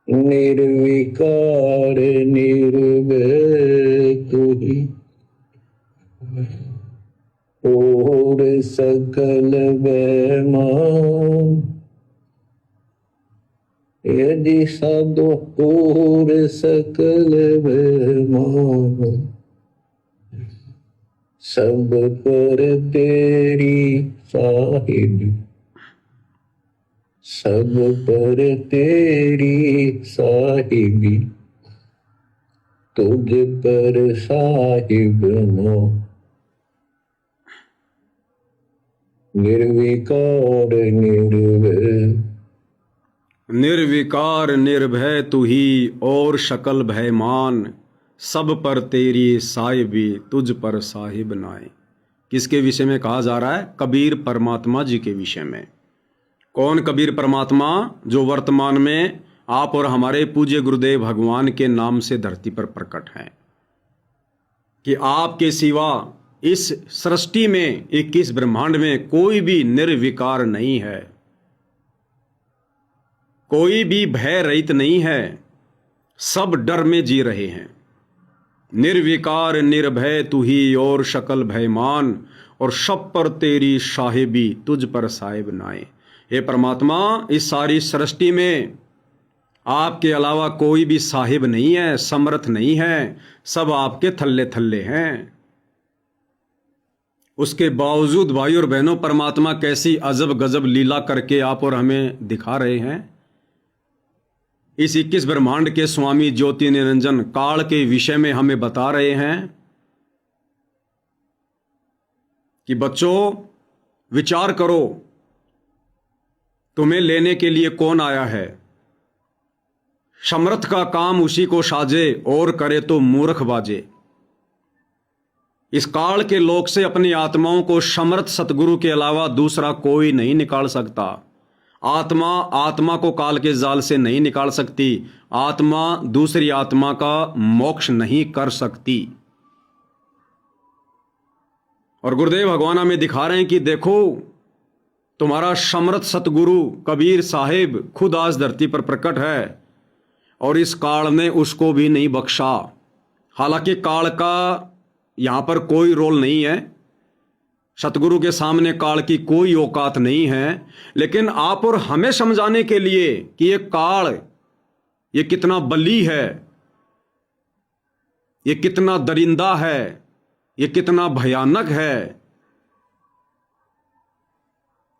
निर्विकार निर्भय तू ही और सकल वैमान। यदि साधु और सकल वैमान, सब पर तेरी साहिबी, सब पर तेरी साहिबी, तुझ पर साहिब नो। निर्विकार निर्भय, निर्विकार निर्भय तू ही और शकल भयमान, सब पर तेरी साहिबी, तुझ पर साहिब नाए। किसके विषय में कहा जा रहा है? कबीर परमात्मा जी के विषय में। कौन कबीर परमात्मा? जो वर्तमान में आप और हमारे पूज्य गुरुदेव भगवान के नाम से धरती पर प्रकट हैं, कि आपके सिवा इस सृष्टि में, 21 ब्रह्मांड में कोई भी निर्विकार नहीं है, कोई भी भय रहित नहीं है, सब डर में जी रहे हैं। निर्विकार निर्भय तू ही और शकल भयमान, और सब पर तेरी साहिबी, तुझ पर साहिब नाए। हे परमात्मा, इस सारी सृष्टि में आपके अलावा कोई भी साहिब नहीं है, समर्थ नहीं है, सब आपके थल्ले थल्ले हैं। उसके बावजूद भाई और बहनों, परमात्मा कैसी अजब गजब लीला करके आप और हमें दिखा रहे हैं। इस 21 ब्रह्मांड के स्वामी ज्योति निरंजन काल के विषय में हमें बता रहे हैं कि बच्चों, विचार करो, तुम्हें लेने के लिए कौन आया है? समर्थ का काम उसी को साजे, और करे तो मूर्ख बाजे। इस काल के लोक से अपनी आत्माओं को समर्थ सतगुरु के अलावा दूसरा कोई नहीं निकाल सकता। आत्मा आत्मा को काल के जाल से नहीं निकाल सकती। आत्मा दूसरी आत्मा का मोक्ष नहीं कर सकती। और गुरुदेव भगवान हमें दिखा रहे हैं कि देखो, तुम्हारा समर्थ सतगुरु कबीर साहिब खुद आज धरती पर प्रकट है, और इस काल ने उसको भी नहीं बख्शा। हालांकि काल का यहां पर कोई रोल नहीं है, सतगुरु के सामने काल की कोई औकात नहीं है, लेकिन आप और हमें समझाने के लिए कि ये काल, ये कितना बली है, ये कितना दरिंदा है, ये कितना भयानक है।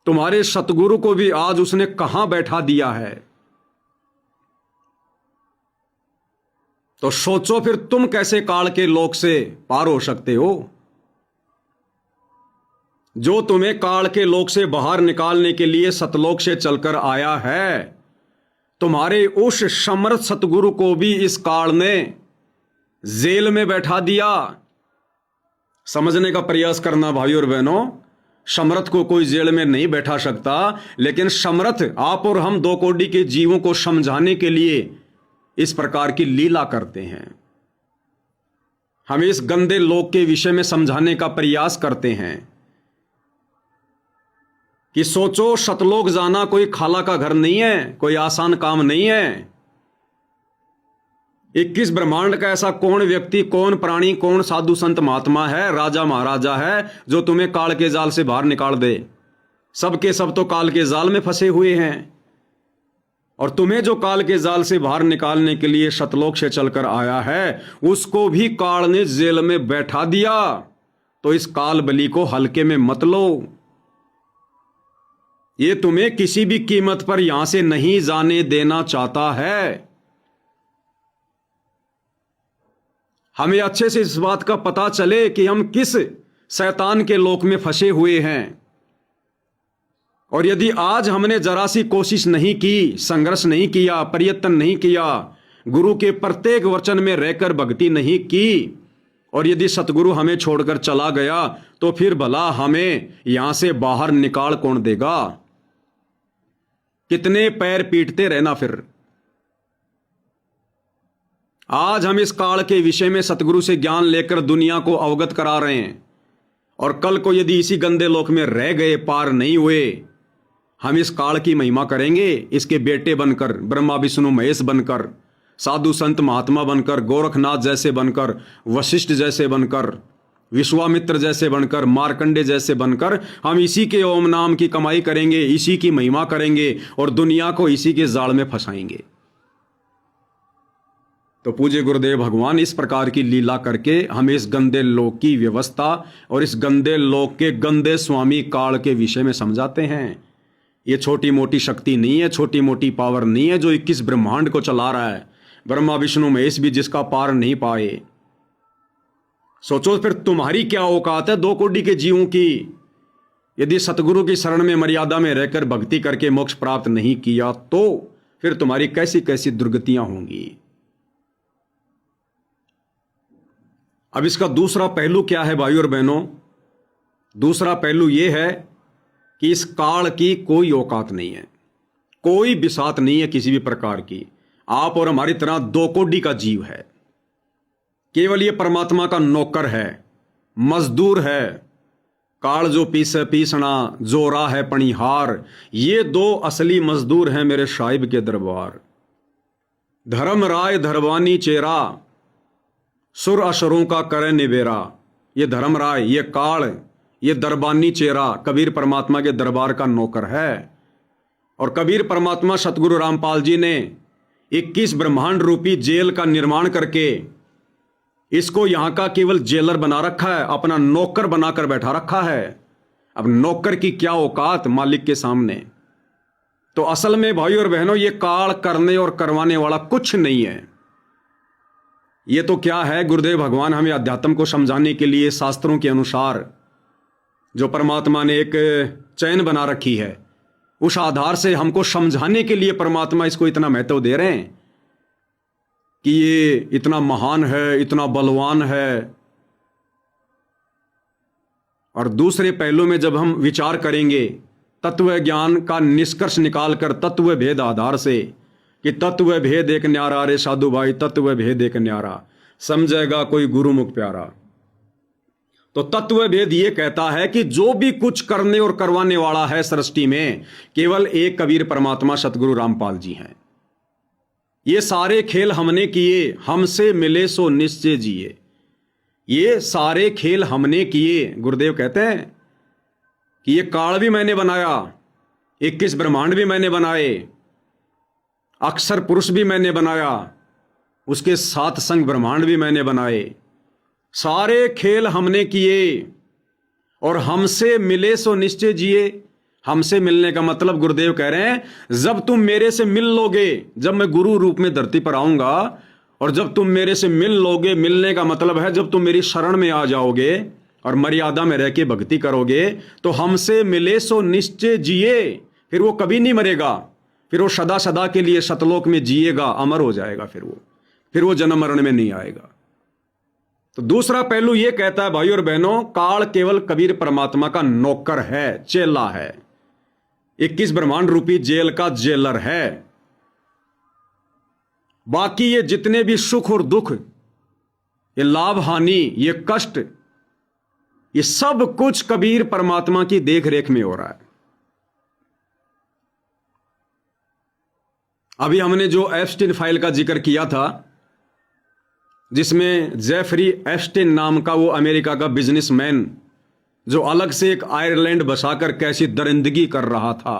तुम्हारे सतगुरु को भी आज उसने कहां बैठा दिया है। तो सोचो फिर, तुम कैसे काल के लोक से पार हो सकते हो? जो तुम्हें काल के लोक से बाहर निकालने के लिए सतलोक से चलकर आया है, तुम्हारे उस समर्थ सतगुरु को भी इस काल ने जेल में बैठा दिया। समझने का प्रयास करना भाई और बहनों, समर्थ को कोई जेल में नहीं बैठा सकता, लेकिन समर्थ आप और हम 2 कोटि के जीवों को समझाने के लिए इस प्रकार की लीला करते हैं। हम इस गंदे लोक के विषय में समझाने का प्रयास करते हैं कि सोचो, सतलोक जाना कोई खाला का घर नहीं है, कोई आसान काम नहीं है। 21 ब्रह्मांड का ऐसा कौन व्यक्ति, कौन प्राणी, कौन साधु संत महात्मा है, राजा महाराजा है, जो तुम्हें काल के जाल से बाहर निकाल दे? सबके सब तो काल के जाल में फंसे हुए हैं, और तुम्हें जो काल के जाल से बाहर निकालने के लिए सतलोक से चलकर आया है, उसको भी काल ने जेल में बैठा दिया। तो इस काल बली को हल्के में मत लो। ये तुम्हें किसी भी कीमत पर यहां से नहीं जाने देना चाहता है। हमें अच्छे से इस बात का पता चले कि हम किस शैतान के लोक में फंसे हुए हैं। और यदि आज हमने जरा सी कोशिश नहीं की, संघर्ष नहीं किया, प्रयत्न नहीं किया, गुरु के प्रत्येक वचन में रहकर भक्ति नहीं की, और यदि सतगुरु हमें छोड़कर चला गया, तो फिर भला हमें यहां से बाहर निकाल कौन देगा? कितने पैर पीटते रहना फिर। आज हम इस काल के विषय में सतगुरु से ज्ञान लेकर दुनिया को अवगत करा रहे हैं, और कल को यदि इसी गंदे लोक में रह गए, पार नहीं हुए, हम इस काल की महिमा करेंगे, इसके बेटे बनकर, ब्रह्मा विष्णु महेश बनकर, साधु संत महात्मा बनकर, गोरखनाथ जैसे बनकर, वशिष्ठ जैसे बनकर, विश्वामित्र जैसे बनकर, मार्कंडे जैसे बनकर हम इसी के ओम नाम की कमाई करेंगे, इसी की महिमा करेंगे और दुनिया को इसी के जाल में फंसाएंगे। तो पूज्य गुरुदेव भगवान इस प्रकार की लीला करके हमें इस गंदे लोक की व्यवस्था और इस गंदे लोक के गंदे स्वामी काल के विषय में समझाते हैं। ये छोटी मोटी शक्ति नहीं है, छोटी मोटी पावर नहीं है जो 21 ब्रह्मांड को चला रहा है। ब्रह्मा विष्णु महेश भी जिसका पार नहीं पाए। सोचो फिर तुम्हारी क्या औकात है 2 कोटि के जीवों की। यदि सतगुरु की शरण में मर्यादा में रहकर भक्ति करके मोक्ष प्राप्त नहीं किया तो फिर तुम्हारी कैसी कैसी दुर्गतियां होंगी। अब इसका दूसरा पहलू क्या है भाइयों और बहनों? दूसरा पहलू यह है कि इस काल की कोई औकात नहीं है, कोई बिसात नहीं है किसी भी प्रकार की। आप और हमारी तरह 2 कोटि का जीव है, केवल ये परमात्मा का नौकर है, मजदूर है। काल जो पीसे पीसना, जोरा है पणिहार, ये 2 असली मजदूर हैं मेरे साहिब के दरबार। धर्म राय धरवानी चेरा, सुर असुरों का करे निबेरा। ये धर्मराय, ये काल, ये दरबानी चेहरा कबीर परमात्मा के दरबार का नौकर है। और कबीर परमात्मा सतगुरु रामपाल जी ने 21 ब्रह्मांड रूपी जेल का निर्माण करके इसको यहां का केवल जेलर बना रखा है, अपना नौकर बनाकर बैठा रखा है। अब नौकर की क्या औकात मालिक के सामने। तो असल में भाइयों और बहनों ये काल करने और करवाने वाला कुछ नहीं है। ये तो क्या है, गुरुदेव भगवान हमें अध्यात्म को समझाने के लिए शास्त्रों के अनुसार जो परमात्मा ने एक चैन बना रखी है, उस आधार से हमको समझाने के लिए परमात्मा इसको इतना महत्व दे रहे हैं कि ये इतना महान है, इतना बलवान है। और दूसरे पहलू में जब हम विचार करेंगे तत्व ज्ञान का निष्कर्ष निकालकर तत्व भेद आधार से कि तत्व भेद एक न्यारा रे साधु भाई, तत्व भेद एक न्यारा, समझेगा कोई गुरुमुख प्यारा। तो तत्व भेद ये कहता है कि जो भी कुछ करने और करवाने वाला है सृष्टि में, केवल एक कबीर परमात्मा सतगुरु रामपाल जी हैं। ये सारे खेल हमने किए, हमसे मिले सो निश्चय जिए। ये सारे खेल हमने किए। गुरुदेव कहते हैं कि ये काल भी मैंने बनाया, 21 ब्रह्मांड भी मैंने बनाए, अक्षर पुरुष भी मैंने बनाया, उसके 7 संग ब्रह्मांड भी मैंने बनाए। सारे खेल हमने किए और हमसे मिले सो निश्चय जिए। हमसे मिलने का मतलब गुरुदेव कह रहे हैं, जब तुम मेरे से मिल लोगे, जब मैं गुरु रूप में धरती पर आऊंगा और जब तुम मेरे से मिल लोगे, मिलने का मतलब है जब तुम मेरी शरण में आ जाओगे और मर्यादा में रह के भक्ति करोगे, तो हमसे मिले सो निश्चय जिए। फिर वो कभी नहीं मरेगा, फिर वो सदा सदा के लिए सतलोक में जिएगा, अमर हो जाएगा। फिर वो जन्म मरण में नहीं आएगा। तो दूसरा पहलू यह कहता है भाइयों और बहनों, काल केवल कबीर परमात्मा का नौकर है, चेला है, 21 ब्रह्मांड रूपी जेल का जेलर है। बाकी ये जितने भी सुख और दुख, ये लाभ हानि, ये कष्ट, ये सब कुछ कबीर परमात्मा की देख रेख में हो रहा है। अभी हमने जो एप्स्टीन फाइल का जिक्र किया था, जिसमें जेफरी एप्स्टीन नाम का वो अमेरिका का बिजनेसमैन जो अलग से एक आयरलैंड बसाकर कैसी दरिंदगी कर रहा था,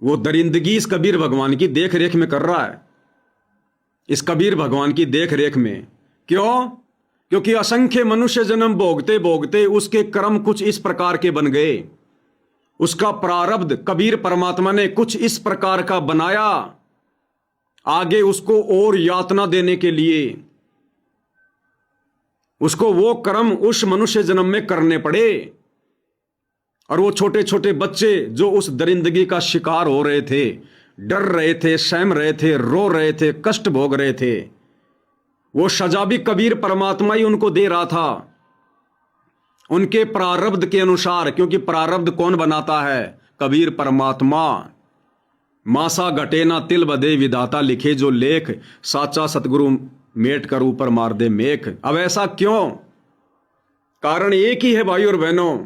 वो दरिंदगी इस कबीर भगवान की देख रेख में कर रहा है, इस कबीर भगवान की देख रेख में। क्यों? क्योंकि असंख्य मनुष्य जन्म भोगते भोगते उसके कर्म कुछ इस प्रकार के बन गए, उसका प्रारब्ध कबीर परमात्मा ने कुछ इस प्रकार का बनाया, आगे उसको और यातना देने के लिए उसको वो कर्म उस मनुष्य जन्म में करने पड़े। और वो छोटे छोटे बच्चे जो उस दरिंदगी का शिकार हो रहे थे, डर रहे थे, सहम रहे थे, रो रहे थे, कष्ट भोग रहे थे, वो सजा भी कबीर परमात्मा ही उनको दे रहा था, उनके प्रारब्ध के अनुसार। क्योंकि प्रारब्ध कौन बनाता है? कबीर परमात्मा। मासा घटे ना तिल बदे, विधाता लिखे जो लेख, साचा सतगुरु मेट कर ऊपर मार दे मेख। अब ऐसा क्यों? कारण एक ही है भाई और बहनों,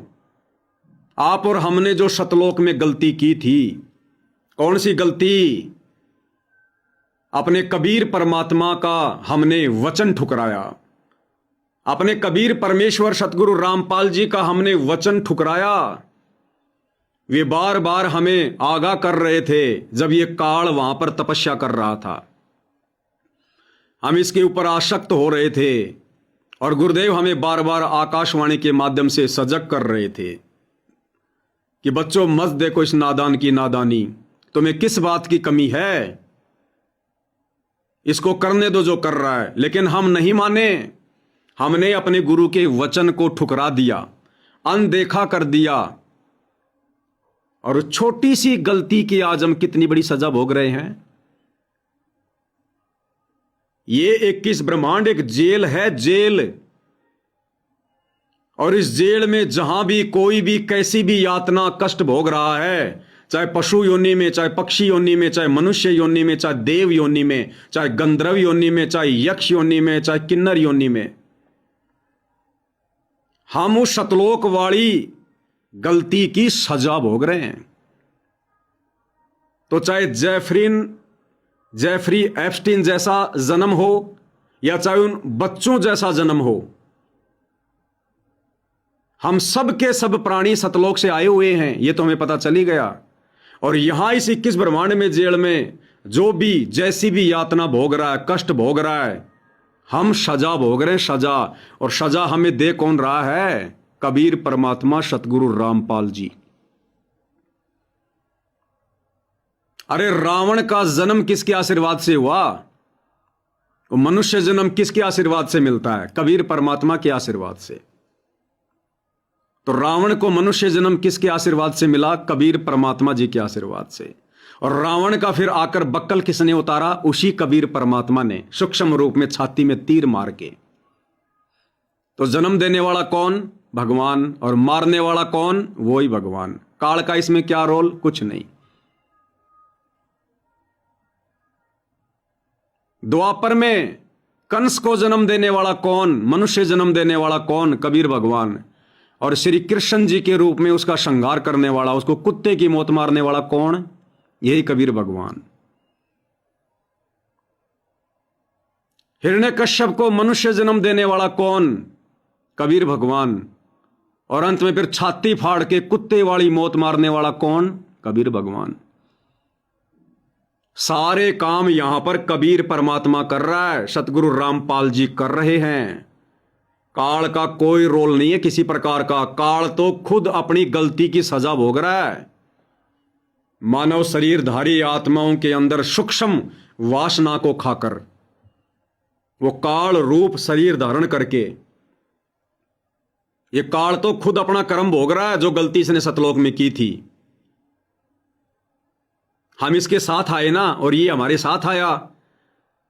आप और हमने जो सतलोक में गलती की थी, कौन सी गलती? अपने कबीर परमात्मा का हमने वचन ठुकराया, अपने कबीर परमेश्वर सतगुरु रामपाल जी का हमने वचन ठुकराया। वे बार बार हमें आगाह कर रहे थे जब ये काल वहां पर तपस्या कर रहा था, हम इसके ऊपर आसक्त हो रहे थे और गुरुदेव हमें बार बार आकाशवाणी के माध्यम से सजग कर रहे थे कि बच्चों मत देखो इस नादान की नादानी, तुम्हें किस बात की कमी है, इसको करने दो जो कर रहा है। लेकिन हम नहीं माने, हमने अपने गुरु के वचन को ठुकरा दिया, अनदेखा कर दिया और छोटी सी गलती की आज हम कितनी बड़ी सजा भोग रहे हैं। ये 21 ब्रह्मांड एक जेल है, जेल। और इस जेल में जहां भी कोई भी कैसी भी यातना कष्ट भोग रहा है, चाहे पशु योनि में, चाहे पक्षी योनि में, चाहे मनुष्य योनि में, चाहे देव योनि में, चाहे गंधर्व योनि में, चाहे यक्ष योनि में, चाहे किन्नर योनि में, हम उस सतलोक वाली गलती की सजा भोग रहे हैं। तो चाहे जेफरी एप्स्टीन जैसा जन्म हो या चाहे उन बच्चों जैसा जन्म हो, हम सब के सब प्राणी सतलोक से आए हुए हैं, ये तो हमें पता चल ही गया। और यहां इस 21 ब्रह्मांड में जेल में जो भी जैसी भी यातना भोग रहा है, कष्ट भोग रहा है, हम सजा भोग रहे हैं, सजा। और सजा हमें दे कौन रहा है? कबीर परमात्मा सतगुरु रामपाल जी। अरे रावण का जन्म किसके आशीर्वाद से हुआ? वो मनुष्य जन्म किसके आशीर्वाद से मिलता है? कबीर परमात्मा के आशीर्वाद से। तो रावण को मनुष्य जन्म किसके आशीर्वाद से मिला? कबीर परमात्मा जी के आशीर्वाद से। और रावण का फिर आकर बक्कल किसने उतारा? उसी कबीर परमात्मा ने, सूक्ष्म रूप में छाती में तीर मार के। तो जन्म देने वाला कौन? भगवान। और मारने वाला कौन? वो ही भगवान। काल का इसमें क्या रोल? कुछ नहीं। द्वापर में कंस को जन्म देने वाला कौन? मनुष्य जन्म देने वाला कौन? कबीर भगवान। और श्री कृष्ण जी के रूप में उसका श्रृंगार करने वाला, उसको कुत्ते की मौत मारने वाला कौन? यही कबीर भगवान। हिरण्यकश्यप को मनुष्य जन्म देने वाला कौन? कबीर भगवान। और अंत में फिर छाती फाड़ के कुत्ते वाली मौत मारने वाला कौन? कबीर भगवान। सारे काम यहां पर कबीर परमात्मा कर रहा है, सतगुरु रामपाल जी कर रहे हैं। काल का कोई रोल नहीं है किसी प्रकार का। काल तो खुद अपनी गलती की सजा भोग रहा है। मानव शरीरधारी आत्माओं के अंदर सूक्ष्म वासना को खाकर, वो काल रूप शरीर धारण करके, ये काल तो खुद अपना कर्म भोग रहा है जो गलती इसने सतलोक में की थी। हम इसके साथ आए ना, और ये हमारे साथ आया।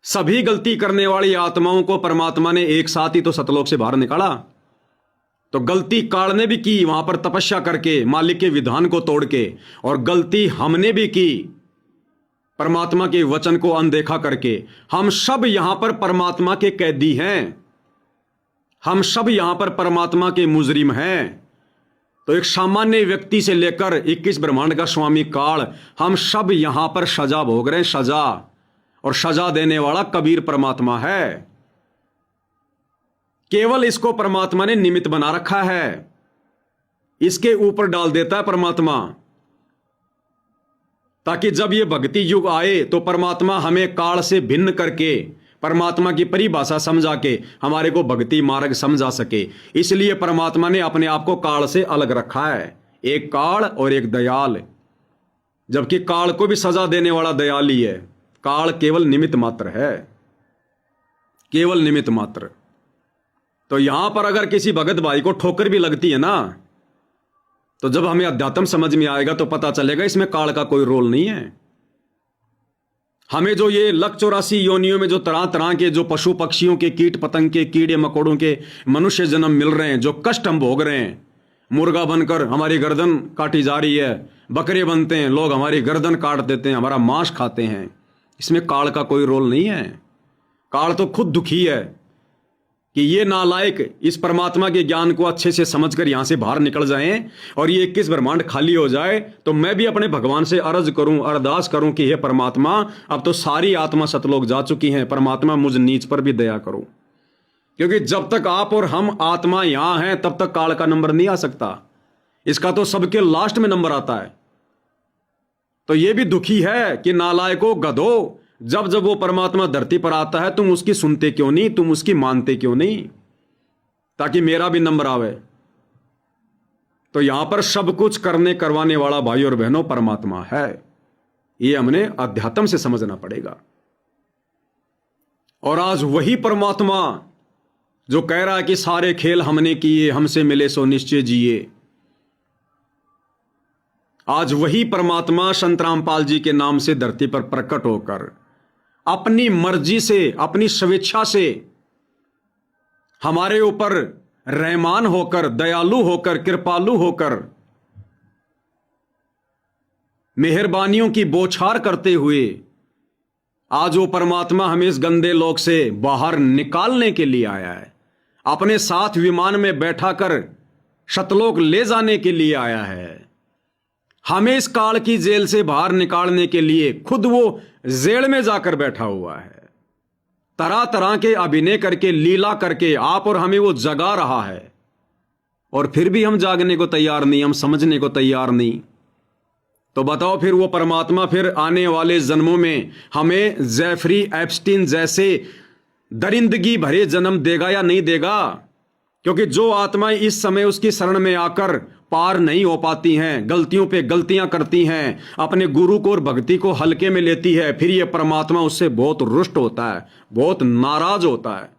सभी गलती करने वाली आत्माओं को परमात्मा ने एक साथ ही तो सतलोक से बाहर निकाला। तो गलती काल ने भी की वहां पर तपस्या करके, मालिक के विधान को तोड़ के, और गलती हमने भी की परमात्मा के वचन को अनदेखा करके। हम सब यहां पर परमात्मा के कैदी हैं, हम सब यहां पर परमात्मा के मुजरिम हैं। तो एक सामान्य व्यक्ति से लेकर 21 ब्रह्मांड का स्वामी काल, हम सब यहां पर सजा भोग रहे हैं, सजा। और सजा देने वाला कबीर परमात्मा है। केवल इसको परमात्मा ने निमित्त बना रखा है, इसके ऊपर डाल देता है परमात्मा, ताकि जब ये भक्ति युग आए तो परमात्मा हमें काल से भिन्न करके, परमात्मा की परिभाषा समझा के हमारे को भक्ति मार्ग समझा सके। इसलिए परमात्मा ने अपने आप को काल से अलग रखा है, एक काल और एक दयाल। जबकि काल को भी सजा देने वाला दयाल ही है। काल केवल निमित्त मात्र है, केवल निमित्त मात्र। तो यहां पर अगर किसी भगत भाई को ठोकर भी लगती है ना, तो जब हमें अध्यात्म समझ में आएगा तो पता चलेगा इसमें काल का कोई रोल नहीं है। हमें जो ये 184 योनियों में जो तरह तरह के जो पशु पक्षियों के, कीट पतंग के, कीड़े मकोड़ों के मनुष्य जन्म मिल रहे हैं, जो कष्ट हम भोग रहे हैं, मुर्गा बनकर हमारी गर्दन काटी जा रही है, बकरे बनते हैं लोग, हमारी गर्दन काट देते हैं, हमारा मांस खाते हैं, इसमें काल का कोई रोल नहीं है। काल तो खुद दुखी है कि ये नालायक इस परमात्मा के ज्ञान को अच्छे से समझकर यहां से बाहर निकल जाएं और ये 21 ब्रह्मांड खाली हो जाए, तो मैं भी अपने भगवान से अर्ज करूं, अरदास करूं कि हे परमात्मा, अब तो सारी आत्मा सतलोक जा चुकी हैं, परमात्मा मुझ नीच पर भी दया करो। क्योंकि जब तक आप और हम आत्मा यहां हैं तब तक काल का नंबर नहीं आ सकता, इसका तो सबके लास्ट में नंबर आता है। तो ये भी दुखी है कि नालायको गधो, जब जब वो परमात्मा धरती पर आता है तुम उसकी सुनते क्यों नहीं, तुम उसकी मानते क्यों नहीं, ताकि मेरा भी नंबर आवे। तो यहां पर सब कुछ करने करवाने वाला भाई और बहनों परमात्मा है, ये हमने अध्यात्म से समझना पड़ेगा। और आज वही परमात्मा जो कह रहा है कि सारे खेल हमने किए, हमसे मिले सो निश्चय जिए, आज वही परमात्मा संत रामपाल जी के नाम से धरती पर प्रकट होकर अपनी मर्जी से, अपनी स्वेच्छा से हमारे ऊपर रहमान होकर, दयालु होकर, कृपालु होकर, मेहरबानियों की बौछार करते हुए आज वो परमात्मा हमें इस गंदे लोक से बाहर निकालने के लिए आया है, अपने साथ विमान में बैठाकर सतलोक ले जाने के लिए आया है, हमें इस काल की जेल से बाहर निकालने के लिए खुद वो जेल में जाकर बैठा हुआ है, तरह तरह के अभिनय करके, लीला करके आप और हमें वो जगा रहा है, और फिर भी हम जागने को तैयार नहीं, हम समझने को तैयार नहीं। तो बताओ फिर वो परमात्मा फिर आने वाले जन्मों में हमें जेफरी एप्स्टीन जैसे दरिंदगी भरे जन्म देगा या नहीं देगा? क्योंकि जो आत्माएं इस समय उसकी शरण में आकर पार नहीं हो पाती हैं, गलतियों पे गलतियां करती हैं, अपने गुरु को और भक्ति को हल्के में लेती है, फिर ये परमात्मा उससे बहुत रुष्ट होता है, बहुत नाराज होता है।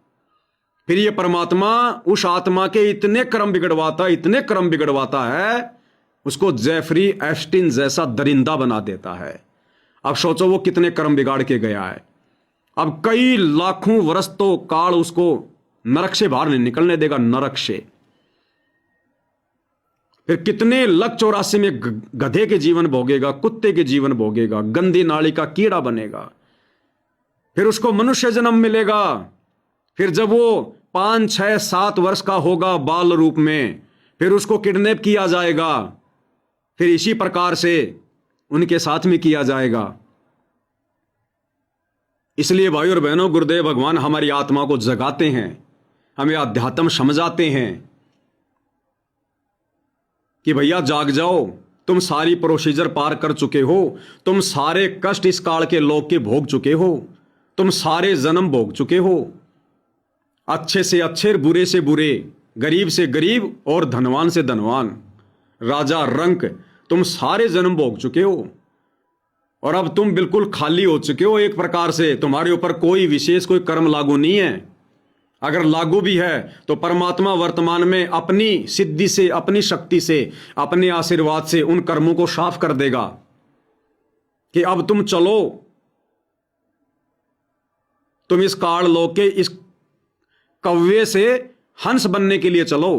फिर ये परमात्मा उस आत्मा के इतने कर्म बिगड़वाता है, उसको जेफरी एप्स्टीन जैसा दरिंदा बना देता है। अब सोचो वो कितने कर्म बिगाड़ के गया है। अब कई लाखों वर्ष तो काल उसको नरक से बाहर नहीं निकलने देगा, नरक से। फिर कितने लख 84 में गधे के जीवन भोगेगा, कुत्ते के जीवन भोगेगा, गंदी नाली का कीड़ा बनेगा, फिर उसको मनुष्य जन्म मिलेगा। फिर जब वो 5, 6, 7 वर्ष का होगा बाल रूप में, फिर उसको किडनैप किया जाएगा, फिर इसी प्रकार से उनके साथ में किया जाएगा। इसलिए भाई और बहनों, गुरुदेव भगवान हमारी आत्मा को जगाते हैं, हमें अध्यात्म समझाते हैं कि भैया जाग जाओ, तुम सारी प्रोसीजर पार कर चुके हो, तुम सारे कष्ट इस काल के लोक के भोग चुके हो, तुम सारे जन्म भोग चुके हो, अच्छे से अच्छे, बुरे से बुरे, गरीब से गरीब और धनवान से धनवान, राजा रंक, तुम सारे जन्म भोग चुके हो, और अब तुम बिल्कुल खाली हो चुके हो। एक प्रकार से तुम्हारे ऊपर कोई विशेष कोई कर्म लागू नहीं है। अगर लागू भी है तो परमात्मा वर्तमान में अपनी सिद्धि से, अपनी शक्ति से, अपने आशीर्वाद से उन कर्मों को साफ कर देगा कि अब तुम चलो, तुम इस काल लोक के इस कव्वे से हंस बनने के लिए चलो।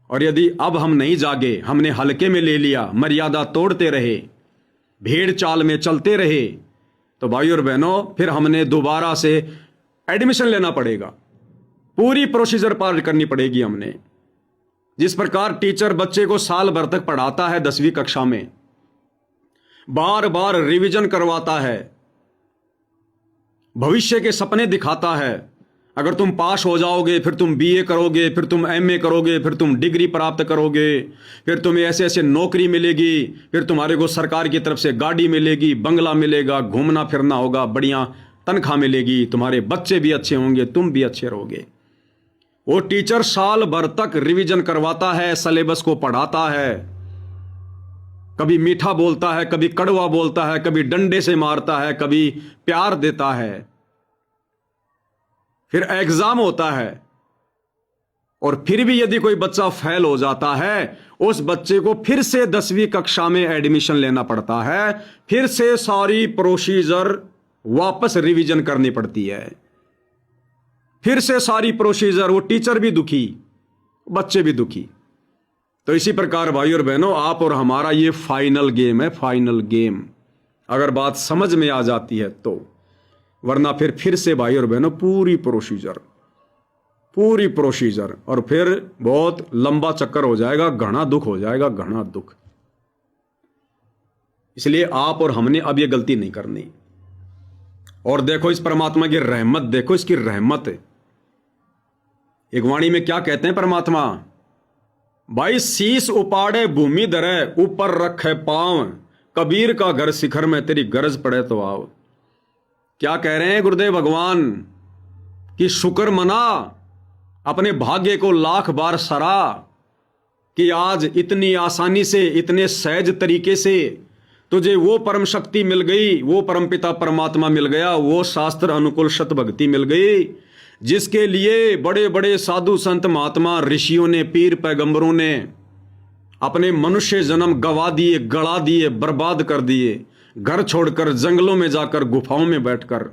और यदि अब हम नहीं जागे, हमने हल्के में ले लिया, मर्यादा तोड़ते रहे, भेड़ चाल में चलते रहे, तो भाई और बहनों फिर हमने दोबारा से एडमिशन लेना पड़ेगा, पूरी प्रोसीजर पार करनी पड़ेगी हमने। जिस प्रकार टीचर बच्चे को साल भर तक पढ़ाता है 10वीं कक्षा में, बार बार रिवीजन करवाता है, भविष्य के सपने दिखाता है, अगर तुम पास हो जाओगे फिर तुम बीए करोगे, फिर तुम एमए करोगे, फिर तुम डिग्री प्राप्त करोगे, फिर तुम्हें ऐसे ऐसे नौकरी मिलेगी, फिर तुम्हारे को सरकार की तरफ से गाड़ी मिलेगी, बंगला मिलेगा, घूमना फिरना होगा, बढ़िया तनख्वाह मिलेगी, तुम्हारे बच्चे भी अच्छे होंगे, तुम भी अच्छे रहोगे। वो टीचर साल भर तक रिवीजन करवाता है, सिलेबस को पढ़ाता है, कभी मीठा बोलता है, कभी कड़वा बोलता है, कभी डंडे से मारता है, कभी प्यार देता है, फिर एग्जाम होता है, और फिर भी यदि कोई बच्चा फेल हो जाता है, उस बच्चे को फिर से 10वीं कक्षा में एडमिशन लेना पड़ता है, फिर से सारी प्रोसीजर वापस रिवीजन करनी पड़ती है, फिर से सारी प्रोसीजर। वो टीचर भी दुखी, बच्चे भी दुखी। तो इसी प्रकार भाई और बहनों, आप और हमारा ये फाइनल गेम है, फाइनल गेम, अगर बात समझ में आ जाती है तो। वरना फिर से भाई और बहनों पूरी प्रोसीजर, पूरी प्रोसीजर, और फिर बहुत लंबा चक्कर हो जाएगा, घना दुख हो जाएगा, घना दुख। इसलिए आप और हमने अब ये गलती नहीं करनी। और देखो इस परमात्मा की रहमत, देखो इसकी रहमत। एक वाणी में क्या कहते हैं परमात्मा, भाई शीश उपाड़े भूमि धरे, ऊपर रखे पांव, कबीर का घर शिखर में, तेरी गरज पड़े तो आओ। क्या कह रहे हैं गुरुदेव भगवान कि शुक्र मना, अपने भाग्य को लाख बार सरा कि आज इतनी आसानी से, इतने सहज तरीके से तुझे वो परम शक्ति मिल गई, वो परम पिता परमात्मा मिल गया, वो शास्त्र अनुकूल शत भक्ति मिल गई, जिसके लिए बड़े बड़े साधु संत महात्मा ऋषियों ने, पीर पैगंबरों ने अपने मनुष्य जन्म गवा दिए, गड़ा दिए, बर्बाद कर दिए, घर छोड़कर जंगलों में जाकर गुफाओं में बैठकर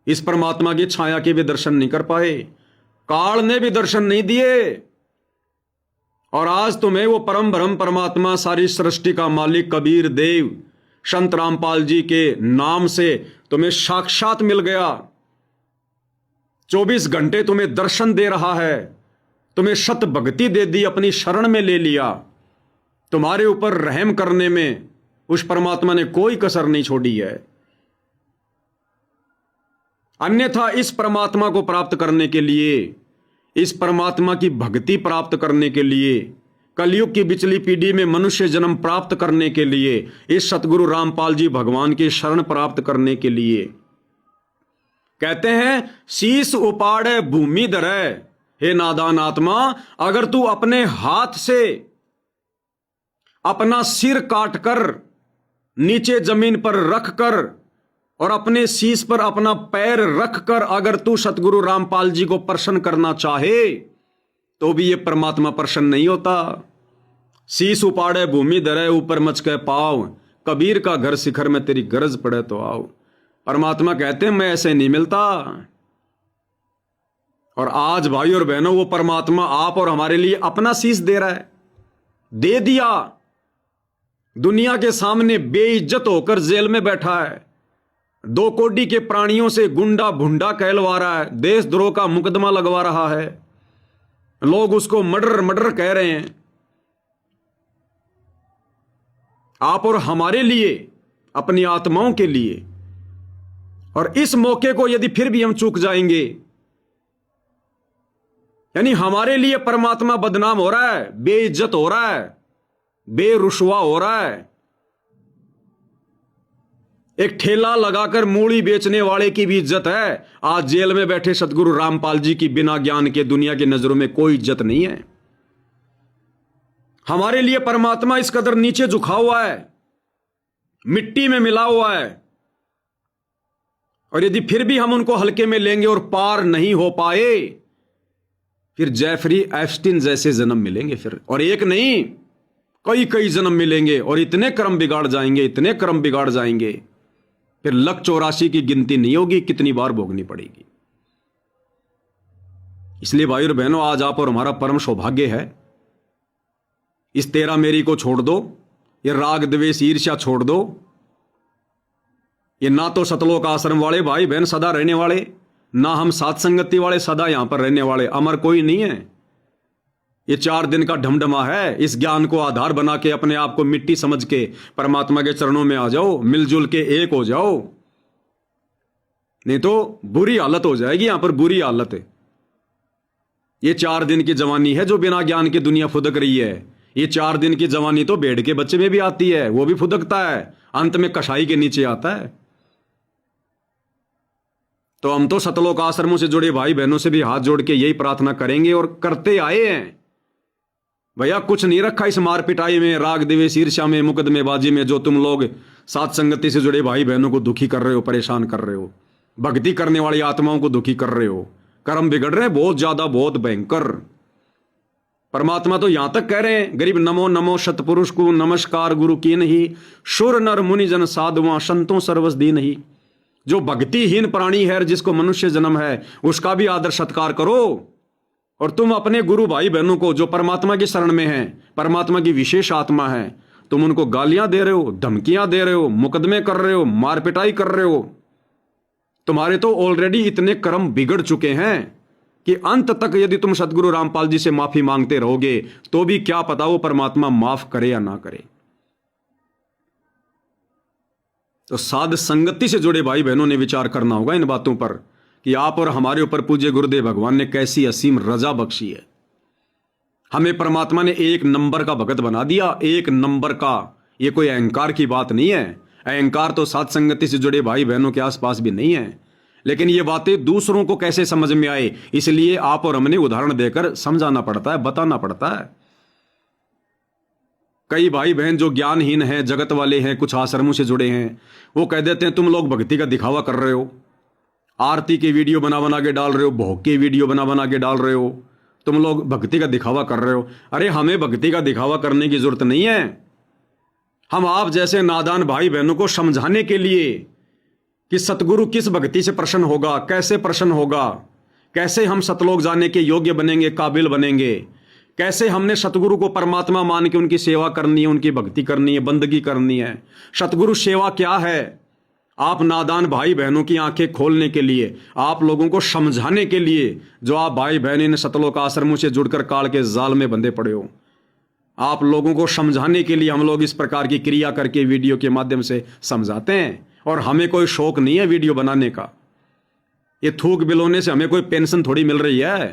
इस परमात्मा की छाया के भी दर्शन नहीं कर पाए, काल ने भी दर्शन नहीं दिए। और आज तुम्हें वो परम ब्रह्म परमात्मा, सारी सृष्टि का मालिक कबीर देव संत रामपाल जी के नाम से तुम्हें साक्षात मिल गया। 24 घंटे तुम्हें दर्शन दे रहा है, तुम्हें शत भक्ति दे दी, अपनी शरण में ले लिया। तुम्हारे ऊपर रहम करने में उस परमात्मा ने कोई कसर नहीं छोड़ी है। अन्यथा इस परमात्मा को प्राप्त करने के लिए, इस परमात्मा की भक्ति प्राप्त करने के लिए, कलयुग की बिचली पीढ़ी में मनुष्य जन्म प्राप्त करने के लिए, इस सतगुरु रामपाल जी भगवान की शरण प्राप्त करने के लिए, कहते हैं शीश उपाड़े भूमि धरे, हे नादान आत्मा, अगर तू अपने हाथ से अपना सिर काटकर नीचे जमीन पर रखकर और अपने शीश पर अपना पैर रखकर अगर तू सतगुरु रामपाल जी को प्रसन्न करना चाहे तो भी ये परमात्मा प्रसन्न नहीं होता। शीश उपाड़े भूमि धरे, ऊपर मच के पाव, कबीर का घर शिखर में, तेरी गरज पड़े तो आओ। परमात्मा कहते हैं मैं ऐसे नहीं मिलता। और आज भाई और बहनों, वो परमात्मा आप और हमारे लिए अपना शीश दे रहा है, दे दिया। दुनिया के सामने बेइज्जत होकर जेल में बैठा है, 2 कोड़ी के प्राणियों से गुंडा भुंडा कहलवा रहा है, देशद्रोह का मुकदमा लगवा रहा है, लोग उसको मर्डर मर्डर कह रहे हैं। आप और हमारे लिए, अपनी आत्माओं के लिए। और इस मौके को यदि फिर भी हम चूक जाएंगे, यानी हमारे लिए परमात्मा बदनाम हो रहा है, बेइज्जत हो रहा है, बेरुसवा हो रहा है। एक ठेला लगाकर मूली बेचने वाले की भी इज्जत है, आज जेल में बैठे सतगुरु रामपाल जी की बिना ज्ञान के दुनिया की नजरों में कोई इज्जत नहीं है। हमारे लिए परमात्मा इस कदर नीचे झुका हुआ है, मिट्टी में मिला हुआ है। और यदि फिर भी हम उनको हल्के में लेंगे और पार नहीं हो पाए, फिर जेफरी एप्स्टीन जैसे जन्म मिलेंगे फिर, और एक नहीं कई कई जन्म मिलेंगे, और इतने कर्म बिगाड़ जाएंगे, इतने कर्म बिगाड़ जाएंगे, फिर 184 की गिनती नहीं होगी, कितनी बार भोगनी पड़ेगी। इसलिए भाई और बहनों, आज आप और हमारा परम सौभाग्य है। इस तेरा मेरी को छोड़ दो, ये राग द्वेष ईर्ष्या छोड़ दो। ये ना तो सतलोक आश्रम वाले भाई बहन सदा रहने वाले, ना हम सात संगति वाले सदा यहां पर रहने वाले, अमर कोई नहीं है। ये 4 दिन का ढमढमा है। इस ज्ञान को आधार बना के अपने आप को मिट्टी समझ के परमात्मा के चरणों में आ जाओ, मिलजुल के एक हो जाओ, नहीं तो बुरी हालत हो जाएगी यहां पर, बुरी हालत है। ये 4 दिन की जवानी है जो बिना ज्ञान की दुनिया फुदक रही है। ये 4 दिन की जवानी तो भेड़ के बच्चे में भी आती है, वो भी फुदकता है, अंत में कसाई के नीचे आता है। तो हम तो सतलोक आश्रमों से जुड़े भाई बहनों से भी हाथ जोड़ के यही प्रार्थना करेंगे और करते आए हैं। भैया कुछ नहीं रखा इस मार पिटाई में, राग द्वेष ईर्ष्या में, मुकदमेबाजी में, जो तुम लोग सात संगति से जुड़े भाई बहनों को दुखी कर रहे हो, परेशान कर रहे हो, भक्ति करने वाली आत्माओं को दुखी कर रहे हो। कर्म बिगड़ रहे हैं बहुत ज्यादा, बहुत भयंकर। परमात्मा तो यहां तक कह रहे हैं, गरीब नमो नमो सतपुरुष को नमस्कार गुरु की नहीं, शुर नर मुनि जन साधुआ संतों सर्वस दी नहीं। जो भक्तिहीन प्राणी है, जिसको मनुष्य जन्म है, उसका भी आदर सत्कार करो। और तुम अपने गुरु भाई बहनों को जो परमात्मा की शरण में हैं, परमात्मा की विशेष आत्मा है, तुम उनको गालियां दे रहे हो, धमकियां दे रहे हो, मुकदमे कर रहे हो, मार पिटाई कर रहे हो। तुम्हारे तो ऑलरेडी इतने कर्म बिगड़ चुके हैं, कि अंत तक यदि तुम सतगुरु रामपाल जी से माफी मांगते रहोगे तो भी क्या पता वो परमात्मा माफ करे या ना करे। तो साध संगति से जुड़े भाई बहनों ने विचार करना होगा इन बातों पर कि आप और हमारे ऊपर पूज्य गुरुदेव भगवान ने कैसी असीम रजा बख्शी है। हमें परमात्मा ने एक नंबर का भगत बना दिया, एक नंबर का। ये कोई अहंकार की बात नहीं है, अहंकार तो साध संगति से जुड़े भाई बहनों के आसपास भी नहीं है। लेकिन ये बातें दूसरों को कैसे समझ में आए, इसलिए आप और हमने उदाहरण देकर समझाना पड़ता है, बताना पड़ता है। कई भाई बहन जो ज्ञानहीन हैं, जगत वाले हैं, कुछ आश्रमों से जुड़े हैं, वो कह देते हैं तुम लोग भक्ति का दिखावा कर रहे हो, आरती की वीडियो बना बना के डाल रहे हो, भोग की वीडियो बना बना के डाल रहे हो, तुम लोग भक्ति का दिखावा कर रहे हो। अरे हमें भक्ति का दिखावा करने की जरूरत नहीं है। हम आप जैसे नादान भाई बहनों को समझाने के लिए कि सतगुरु किस भक्ति से प्रसन्न होगा, कैसे प्रसन्न होगा, कैसे हम सतलोक जाने के योग्य बनेंगे, काबिल बनेंगे, कैसे हमने सतगुरु को परमात्मा मान के उनकी सेवा करनी है, उनकी भक्ति करनी है, बंदगी करनी है। सतगुरु सेवा क्या है, आप नादान भाई बहनों की आंखें खोलने के लिए, आप लोगों को समझाने के लिए, जो आप भाई बहन इन सतलोक आश्रमों से जुड़कर काल के जाल में बंधे पड़े हो, आप लोगों को समझाने के लिए हम लोग इस प्रकार की क्रिया करके वीडियो के माध्यम से समझाते हैं। और हमें कोई शौक नहीं है वीडियो बनाने का। ये थूक बिलोने से हमें कोई पेंशन थोड़ी मिल रही है।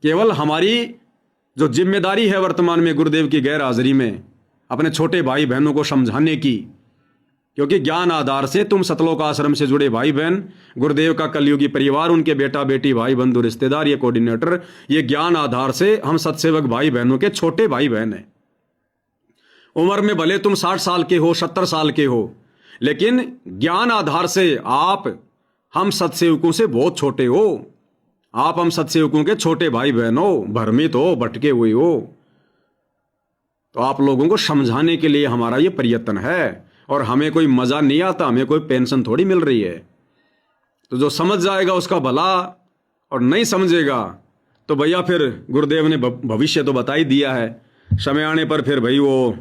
केवल हमारी जो जिम्मेदारी है वर्तमान में गुरुदेव की गैर हाजिरी में अपने छोटे भाई बहनों को समझाने की, क्योंकि ज्ञान आधार से तुम सतलोक आश्रम से जुड़े भाई बहन, गुरुदेव का कलयुगी परिवार, उनके बेटा बेटी, भाई बंधु रिश्तेदार, ये कोऑर्डिनेटर, ये ज्ञान आधार से हम सत्सेवक भाई बहनों के छोटे भाई बहन हैं। उम्र में भले तुम 60 साल के हो, 70 साल के हो, लेकिन ज्ञान आधार से आप हम सत्सेवकों से बहुत छोटे हो। आप हम सत्सेवकों के छोटे भाई बहन हो, भ्रमित हो, भटके हुए हो। तो आप लोगों को समझाने के लिए हमारा ये प्रयत्न है। और हमें कोई मजा नहीं आता, हमें कोई पेंशन थोड़ी मिल रही है। तो जो समझ जाएगा उसका भला, और नहीं समझेगा तो भैया फिर गुरुदेव ने भविष्य तो बता ही दिया है। समय आने पर फिर भाई वो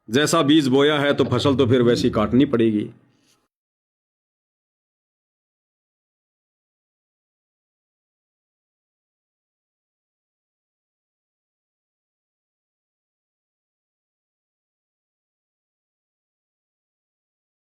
जैसा बीज बोया है तो फसल तो फिर वैसी काटनी पड़ेगी।